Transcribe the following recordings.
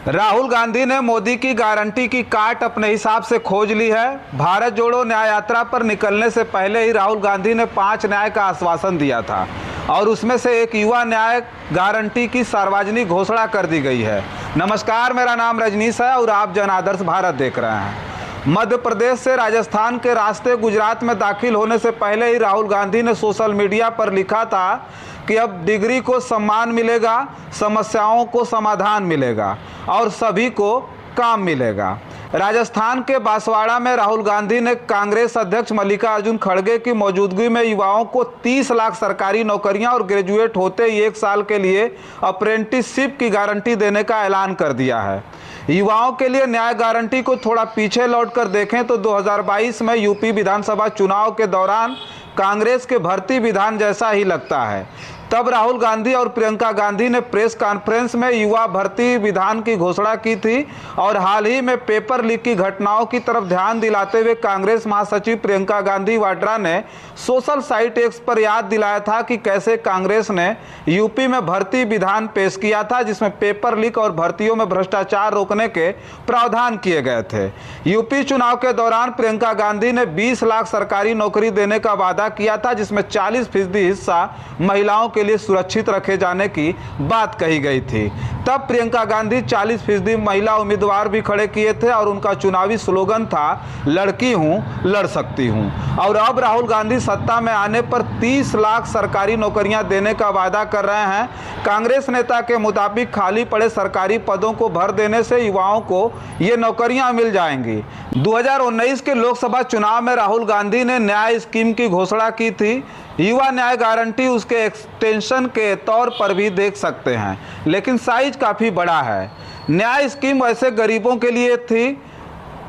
राहुल गांधी ने मोदी की गारंटी की काट अपने हिसाब से खोज ली है। भारत जोड़ो न्याय यात्रा पर निकलने से पहले ही राहुल गांधी ने 5 न्याय का आश्वासन दिया था और उसमें से एक युवा न्याय गारंटी की सार्वजनिक घोषणा कर दी गई है। नमस्कार, मेरा नाम रजनीश है और आप जन आदर्श भारत देख रहे हैं। मध्य प्रदेश से राजस्थान के रास्ते गुजरात में दाखिल होने से पहले ही राहुल गांधी ने सोशल मीडिया पर लिखा था कि अब डिग्री को सम्मान मिलेगा, समस्याओं को समाधान मिलेगा और सभी को काम मिलेगा। राजस्थान के बांसवाड़ा में राहुल गांधी ने कांग्रेस अध्यक्ष मल्लिकार्जुन खड़गे की मौजूदगी में युवाओं को 30 लाख सरकारी नौकरियां और ग्रेजुएट होते ही 1 साल के लिए अप्रेंटिसशिप की गारंटी देने का ऐलान कर दिया है। युवाओं के लिए न्याय गारंटी को थोड़ा पीछे लौटकर देखें तो 2022 में यूपी विधानसभा चुनाव के दौरान कांग्रेस के भर्ती विधान जैसा ही लगता है। तब राहुल गांधी और प्रियंका गांधी ने प्रेस कॉन्फ्रेंस में युवा भर्ती विधान की घोषणा की थी और हाल ही में पेपर लीक की घटनाओं की तरफ ध्यान दिलाते हुए कांग्रेस महासचिव प्रियंका गांधी वाड्रा ने सोशल साइट एक्स पर याद दिलाया था कि कैसे कांग्रेस ने यूपी में भर्ती विधान पेश किया था जिसमें पेपर लीक और भर्तियों में भ्रष्टाचार रोकने के प्रावधान किए गए थे। यूपी चुनाव के दौरान प्रियंका गांधी ने 20 लाख सरकारी नौकरी देने का वादा किया था जिसमें 40% हिस्सा महिलाओं के लिए सुरक्षित रखे जाने की बात कही गई थी। तब प्रियंका गांधी 40% महिला उम्मीदवार भी खड़े किए थे और उनका चुनावी स्लोगन था लड़की हूं लड़ सकती हूं। और अब राहुल गांधी सत्ता में आने पर 30 लाख सरकारी नौकरियां देने का वादा कर रहे हैं। कांग्रेस नेता के मुताबिक खाली पड़े सरकारी पदों को भर देने से युवाओं को ये नौकरियां मिल जाएंगी। 2019 के लोकसभा चुनाव में राहुल गांधी ने न्याय स्कीम की घोषणा की थी। युवा न्याय गारंटी उसके एक्सटेंशन के तौर पर भी देख सकते हैं, लेकिन साइज काफ़ी बड़ा है। न्याय स्कीम वैसे गरीबों के लिए थी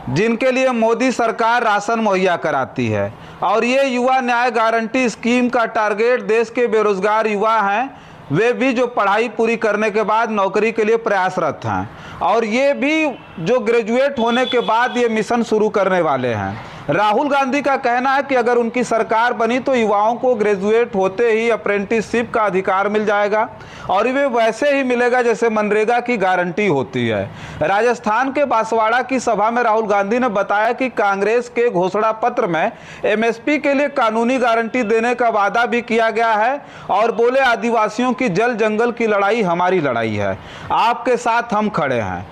जिनके लिए मोदी सरकार राशन मुहैया कराती है और ये युवा न्याय गारंटी स्कीम का टारगेट देश के बेरोजगार युवा हैं, वे भी जो पढ़ाई पूरी करने के बाद नौकरी के लिए प्रयासरत हैं और ये भी जो ग्रेजुएट होने के बाद ये मिशन शुरू करने वाले हैं। राहुल गांधी का कहना है कि अगर उनकी सरकार बनी तो युवाओं को ग्रेजुएट होते ही अप्रेंटिसशिप का अधिकार मिल जाएगा और वे वैसे ही मिलेगा जैसे मनरेगा की गारंटी होती है। राजस्थान के बांसवाड़ा की सभा में राहुल गांधी ने बताया कि कांग्रेस के घोषणा पत्र में एमएसपी के लिए कानूनी गारंटी देने का वादा भी किया गया है और बोले आदिवासियों की जल जंगल की लड़ाई हमारी लड़ाई है, आपके साथ हम खड़े हैं।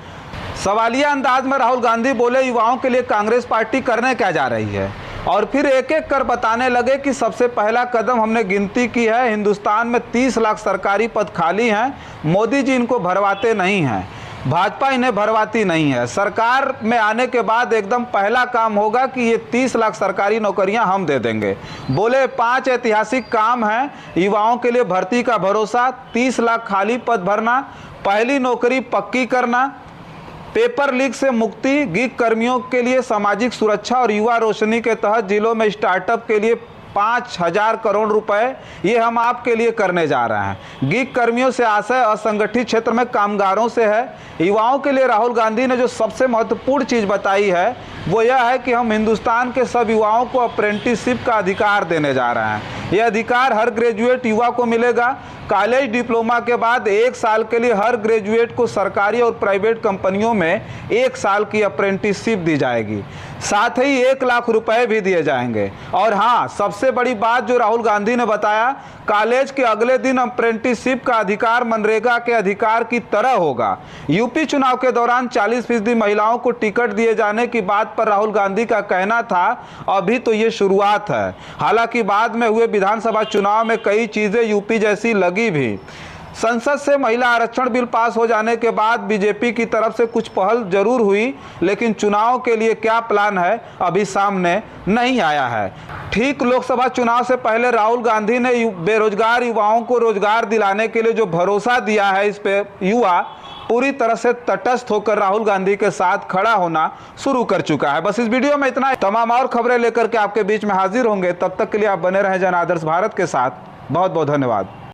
सवालिया अंदाज में राहुल गांधी बोले युवाओं के लिए कांग्रेस पार्टी करने क्या जा रही है और फिर एक एक कर बताने लगे कि सबसे पहला कदम हमने गिनती की है। हिंदुस्तान में 30 लाख सरकारी पद खाली हैं, मोदी जी इनको भरवाते नहीं हैं, भाजपा इन्हें भरवाती नहीं है। सरकार में आने के बाद एकदम पहला काम होगा कि ये 30 लाख सरकारी नौकरियां हम दे देंगे। बोले 5 ऐतिहासिक काम हैं युवाओं के लिए भर्ती का भरोसा, 30 लाख खाली पद भरना, पहली नौकरी पक्की करना, पेपर लीक से मुक्ति, गिग कर्मियों के लिए सामाजिक सुरक्षा और युवा रोशनी के तहत जिलों में स्टार्टअप के लिए 5,000 करोड़ रुपए ये हम आपके लिए करने जा रहे हैं। गिग कर्मियों से आशय असंगठित क्षेत्र में कामगारों से है। युवाओं के लिए राहुल गांधी ने जो सबसे महत्वपूर्ण चीज़ बताई है वो यह है कि हम हिंदुस्तान के सब युवाओं को अप्रेंटिसशिप का अधिकार देने जा रहे हैं। यह अधिकार हर ग्रेजुएट युवा को मिलेगा। कॉलेज डिप्लोमा के बाद 1 साल के लिए हर ग्रेजुएट को सरकारी और प्राइवेट कंपनियों में 1 साल की अप्रेंटिसशिप दी जाएगी, साथ ही 1 लाख रुपए भी दिए जाएंगे। और हाँ, सबसे बड़ी बात जो राहुल गांधी ने बताया, कॉलेज के अगले दिन अप्रेंटिसशिप का अधिकार मनरेगा के अधिकार की तरह होगा। यूपी चुनाव के दौरान 40% महिलाओं को टिकट दिए जाने की बात पर राहुल गांधी का कहना था अभी तो ये शुरुआत है। हालांकि बाद में हुए विधानसभा चुनाव में कई चीजें यूपी जैसी लगी भी। संसद से महिला आरक्षण बिल पास हो जाने के बाद बीजेपी की तरफ से कुछ पहल जरूर हुई, लेकिन चुनाव के लिए क्या प्लान है अभी सामने नहीं आया है। ठीक लोकसभा चुनाव से पहले राहुल गांधी ने बेरोजगार युवाओं को रोजगार दिलाने के लिए जो भरोसा दिया है, इस पे युवा पूरी तरह से तटस्थ होकर राहुल गांधी के साथ खड़ा होना शुरू कर चुका है। बस इस वीडियो में इतना। तमाम और खबरें लेकर के आपके बीच में हाजिर होंगे, तब तक के लिए आप बने रहें जन आदर्श भारत के साथ। बहुत बहुत धन्यवाद।